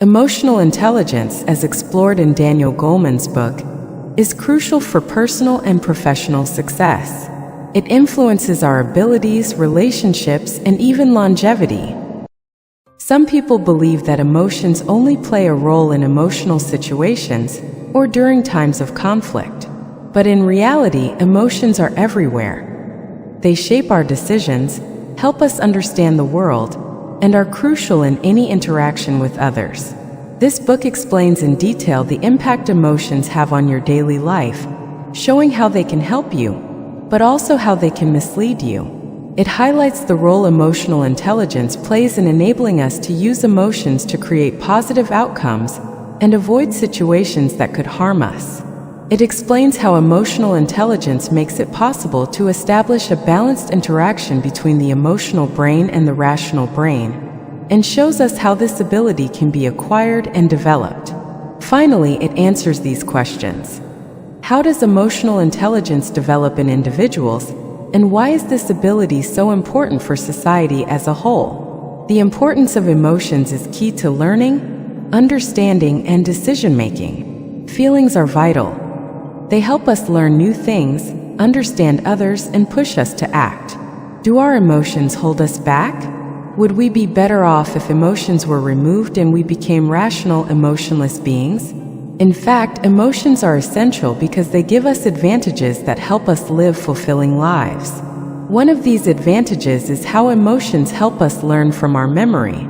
Emotional intelligence, as explored in Daniel Goleman's book, is crucial for personal and professional success. It influences our abilities, relationships, and even longevity. Some people believe that emotions only play a role in emotional situations or during times of conflict. But in reality, emotions are everywhere. They shape our decisions, help us understand the world, and are crucial in any interaction with others. This book explains in detail the impact emotions have on your daily life, showing how they can help you, but also how they can mislead you. It highlights the role emotional intelligence plays in enabling us to use emotions to create positive outcomes and avoid situations that could harm us. It explains how emotional intelligence makes it possible to establish a balanced interaction between the emotional brain and the rational brain, and shows us how this ability can be acquired and developed. Finally, it answers these questions. How does emotional intelligence develop in individuals, and why is this ability so important for society as a whole? The importance of emotions is key to learning, understanding, and decision-making. Feelings are vital. They help us learn new things, understand others, and push us to act. Do our emotions hold us back? Would we be better off if emotions were removed and we became rational, emotionless beings? In fact, emotions are essential because they give us advantages that help us live fulfilling lives. One of these advantages is how emotions help us learn from our memory.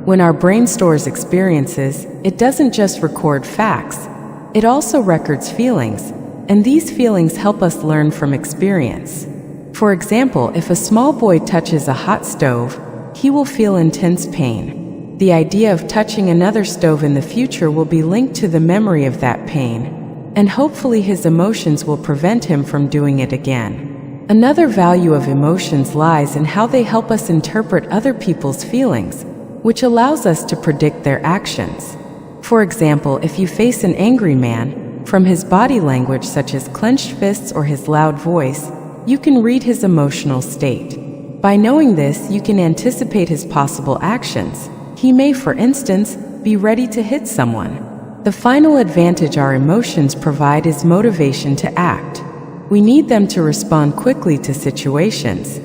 When our brain stores experiences, it doesn't just record facts, it also records feelings, and these feelings help us learn from experience. For example, if a small boy touches a hot stove, he will feel intense pain. The idea of touching another stove in the future will be linked to the memory of that pain, and hopefully his emotions will prevent him from doing it again. Another value of emotions lies in how they help us interpret other people's feelings, which allows us to predict their actions. For example, if you face an angry man, from his body language such as clenched fists or his loud voice, you can read his emotional state. By knowing this, you can anticipate his possible actions. He may, for instance, be ready to hit someone. The final advantage our emotions provide is motivation to act. We need them to respond quickly to situations.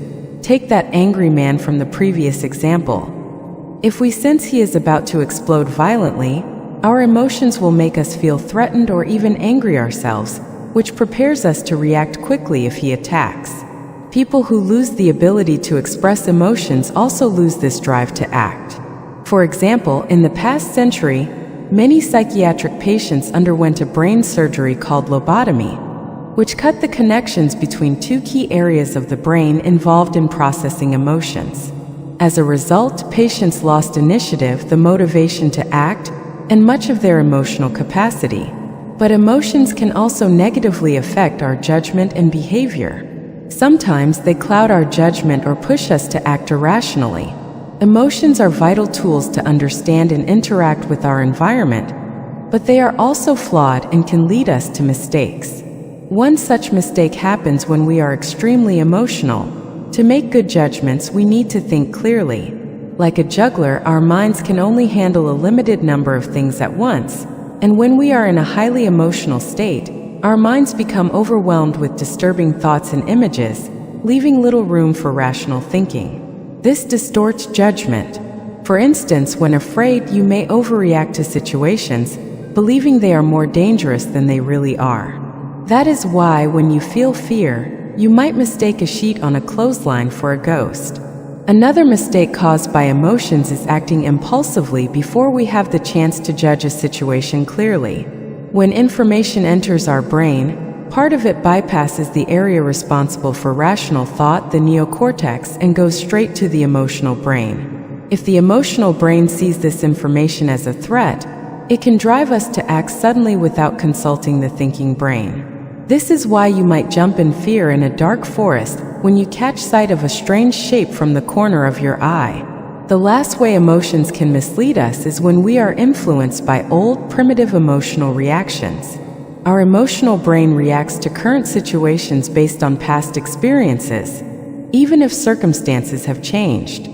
Take that angry man from the previous example. If we sense he is about to explode violently, our emotions will make us feel threatened or even angry ourselves, which prepares us to react quickly if he attacks. People who lose the ability to express emotions also lose this drive to act. For example, in the past century, many psychiatric patients underwent a brain surgery called lobotomy, which cut the connections between two key areas of the brain involved in processing emotions. As a result, patients lost initiative, the motivation to act, and much of their emotional capacity. But emotions can also negatively affect our judgment and behavior. Sometimes they cloud our judgment or push us to act irrationally. Emotions are vital tools to understand and interact with our environment, but they are also flawed and can lead us to mistakes. One such mistake happens when we are extremely emotional. To make good judgments, we need to think clearly. Like a juggler, our minds can only handle a limited number of things at once, and when we are in a highly emotional state, our minds become overwhelmed with disturbing thoughts and images, leaving little room for rational thinking. This distorts judgment. For instance, when afraid, you may overreact to situations, believing they are more dangerous than they really are. That is why, when you feel fear, you might mistake a sheet on a clothesline for a ghost. Another mistake caused by emotions is acting impulsively before we have the chance to judge a situation clearly. When information enters our brain, part of it bypasses the area responsible for rational thought, the neocortex, and goes straight to the emotional brain. If the emotional brain sees this information as a threat, it can drive us to act suddenly without consulting the thinking brain. This is why you might jump in fear in a dark forest when you catch sight of a strange shape from the corner of your eye. The last way emotions can mislead us is when we are influenced by old, primitive emotional reactions. Our emotional brain reacts to current situations based on past experiences, even if circumstances have changed.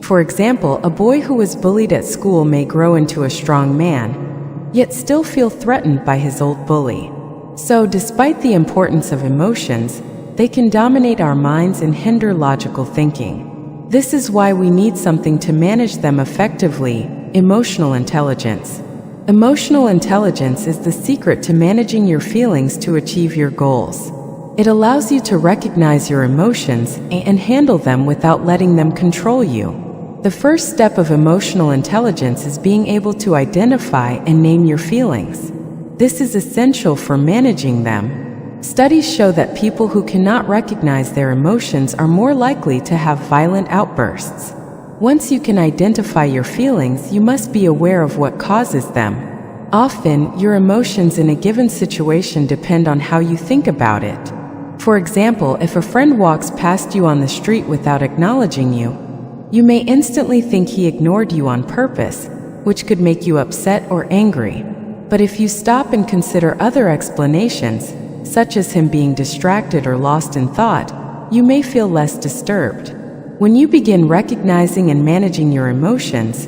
For example, a boy who was bullied at school may grow into a strong man, yet still feel threatened by his old bully. So, despite the importance of emotions, they can dominate our minds and hinder logical thinking. This is why we need something to manage them effectively: emotional intelligence. Emotional intelligence is the secret to managing your feelings to achieve your goals. It allows you to recognize your emotions and handle them without letting them control you. The first step of emotional intelligence is being able to identify and name your feelings. This is essential for managing them. Studies show that people who cannot recognize their emotions are more likely to have violent outbursts. Once you can identify your feelings, you must be aware of what causes them. Often, your emotions in a given situation depend on how you think about it. For example, if a friend walks past you on the street without acknowledging you, you may instantly think he ignored you on purpose, which could make you upset or angry. But if you stop and consider other explanations, such as him being distracted or lost in thought, you may feel less disturbed. When you begin recognizing and managing your emotions,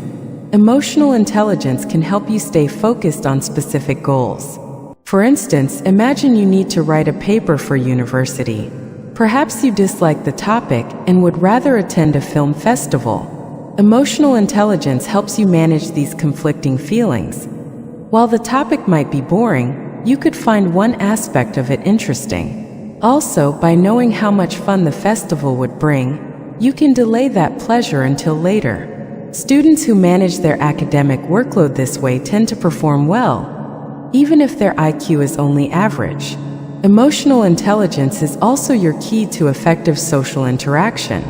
emotional intelligence can help you stay focused on specific goals. For instance, imagine you need to write a paper for university. Perhaps you dislike the topic and would rather attend a film festival. Emotional intelligence helps you manage these conflicting feelings. While the topic might be boring, you could find one aspect of it interesting. Also, by knowing how much fun the festival would bring, you can delay that pleasure until later. Students who manage their academic workload this way tend to perform well, even if their IQ is only average. Emotional intelligence is also your key to effective social interaction.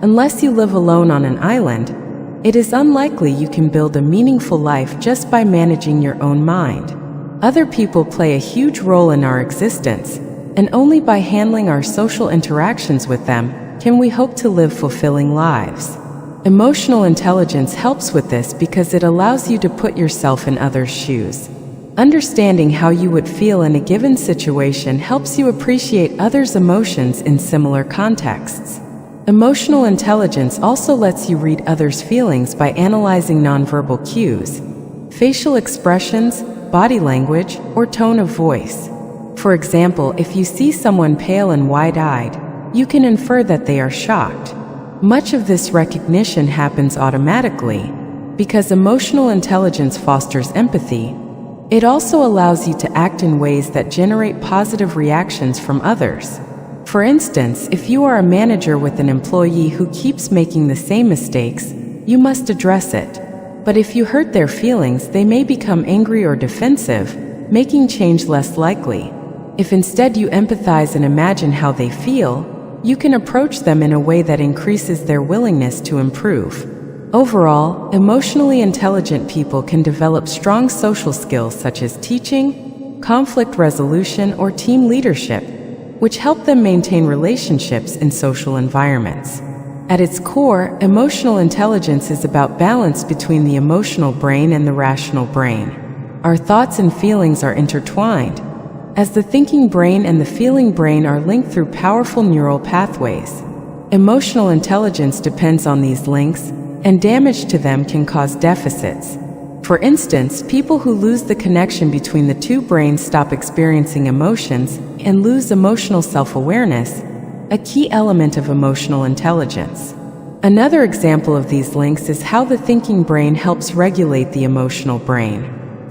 Unless you live alone on an island, it is unlikely you can build a meaningful life just by managing your own mind. Other people play a huge role in our existence, and only by handling our social interactions with them can we hope to live fulfilling lives. Emotional intelligence helps with this because it allows you to put yourself in others' shoes. Understanding how you would feel in a given situation helps you appreciate others' emotions in similar contexts. Emotional intelligence also lets you read others' feelings by analyzing nonverbal cues, facial expressions, body language, or tone of voice. For example, if you see someone pale and wide-eyed, you can infer that they are shocked. Much of this recognition happens automatically because emotional intelligence fosters empathy. It also allows you to act in ways that generate positive reactions from others. For instance, if you are a manager with an employee who keeps making the same mistakes, you must address it. But if you hurt their feelings, they may become angry or defensive, making change less likely. If instead you empathize and imagine how they feel, you can approach them in a way that increases their willingness to improve. Overall, emotionally intelligent people can develop strong social skills such as teaching, conflict resolution, or team leadership, which help them maintain relationships in social environments. At its core, emotional intelligence is about balance between the emotional brain and the rational brain. Our thoughts and feelings are intertwined, as the thinking brain and the feeling brain are linked through powerful neural pathways. Emotional intelligence depends on these links, and damage to them can cause deficits. For instance, people who lose the connection between the two brains stop experiencing emotions and lose emotional self-awareness, a key element of emotional intelligence. Another example of these links is how the thinking brain helps regulate the emotional brain.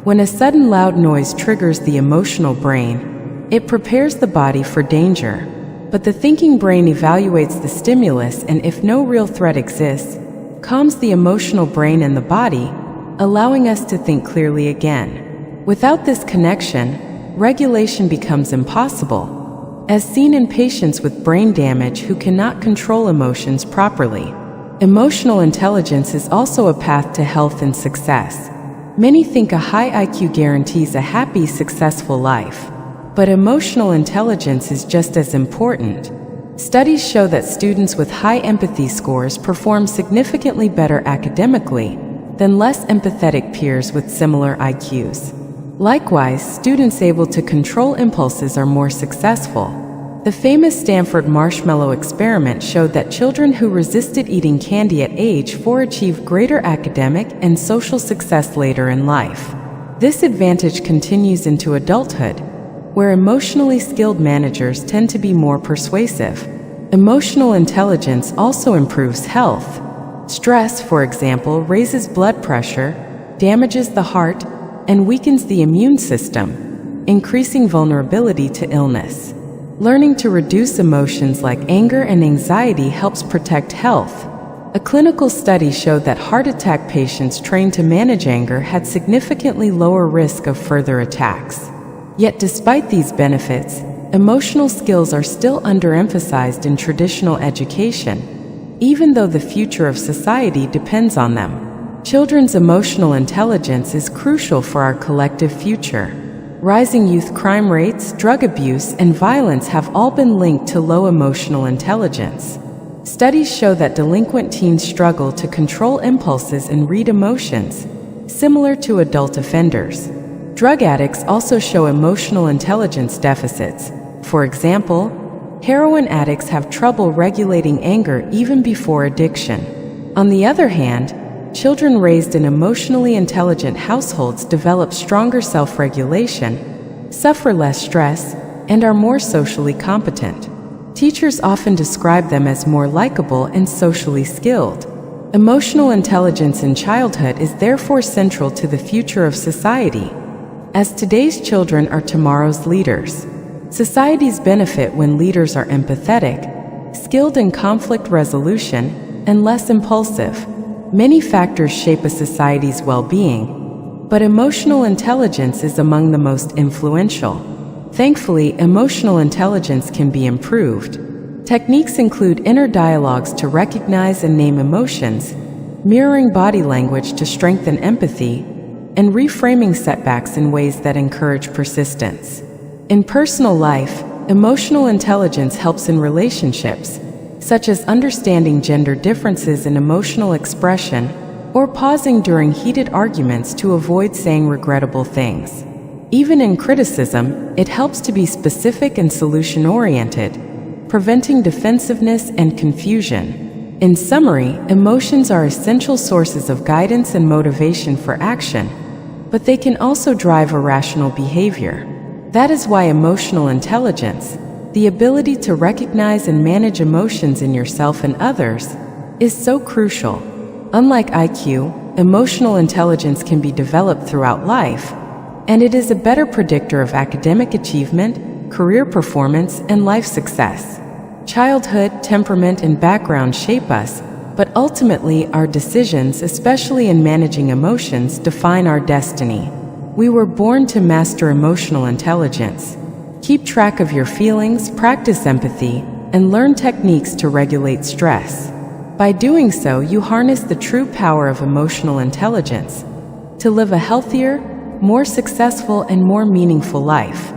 When a sudden loud noise triggers the emotional brain, it prepares the body for danger. But the thinking brain evaluates the stimulus and, if no real threat exists, calms the emotional brain and the body, allowing us to think clearly again. Without this connection, regulation becomes impossible, as seen in patients with brain damage who cannot control emotions properly. Emotional intelligence is also a path to health and success. Many think a high IQ guarantees a happy, successful life, but emotional intelligence is just as important. Studies show that students with high empathy scores perform significantly better academically than less empathetic peers with similar IQs. Likewise, students able to control impulses are more successful. The famous Stanford marshmallow experiment showed that children who resisted eating candy at age 4 achieved greater academic and social success later in life. This advantage continues into adulthood, where emotionally skilled managers tend to be more persuasive. Emotional intelligence also improves health. Stress, for example, raises blood pressure, damages the heart, and weakens the immune system, increasing vulnerability to illness. Learning to reduce emotions like anger and anxiety helps protect health. A clinical study showed that heart attack patients trained to manage anger had significantly lower risk of further attacks. Yet despite these benefits, emotional skills are still underemphasized in traditional education, even though the future of society depends on them. Children's emotional intelligence is crucial for our collective future. Rising youth crime rates, drug abuse, and violence have all been linked to low emotional intelligence. Studies show that delinquent teens struggle to control impulses and read emotions, similar to adult offenders. Drug addicts also show emotional intelligence deficits. For example, heroin addicts have trouble regulating anger even before addiction. On the other hand, children raised in emotionally intelligent households develop stronger self-regulation, suffer less stress, and are more socially competent. Teachers often describe them as more likable and socially skilled. Emotional intelligence in childhood is therefore central to the future of society, as today's children are tomorrow's leaders. Societies benefit when leaders are empathetic, skilled in conflict resolution, and less impulsive. Many factors shape a society's well-being, but emotional intelligence is among the most influential. Thankfully, emotional intelligence can be improved. Techniques include inner dialogues to recognize and name emotions, mirroring body language to strengthen empathy, and reframing setbacks in ways that encourage persistence. In personal life, emotional intelligence helps in relationships, such as understanding gender differences in emotional expression or pausing during heated arguments to avoid saying regrettable things. Even in criticism, it helps to be specific and solution-oriented, preventing defensiveness and confusion. In summary, emotions are essential sources of guidance and motivation for action, but they can also drive irrational behavior. That is why emotional intelligence, the ability to recognize and manage emotions in yourself and others, is so crucial. Unlike IQ, emotional intelligence can be developed throughout life, and it is a better predictor of academic achievement, career performance, and life success. Childhood, temperament, and background shape us, but ultimately our decisions, especially in managing emotions, define our destiny. We were born to master emotional intelligence. Keep track of your feelings, practice empathy, and learn techniques to regulate stress. By doing so, you harness the true power of emotional intelligence to live a healthier, more successful, and more meaningful life.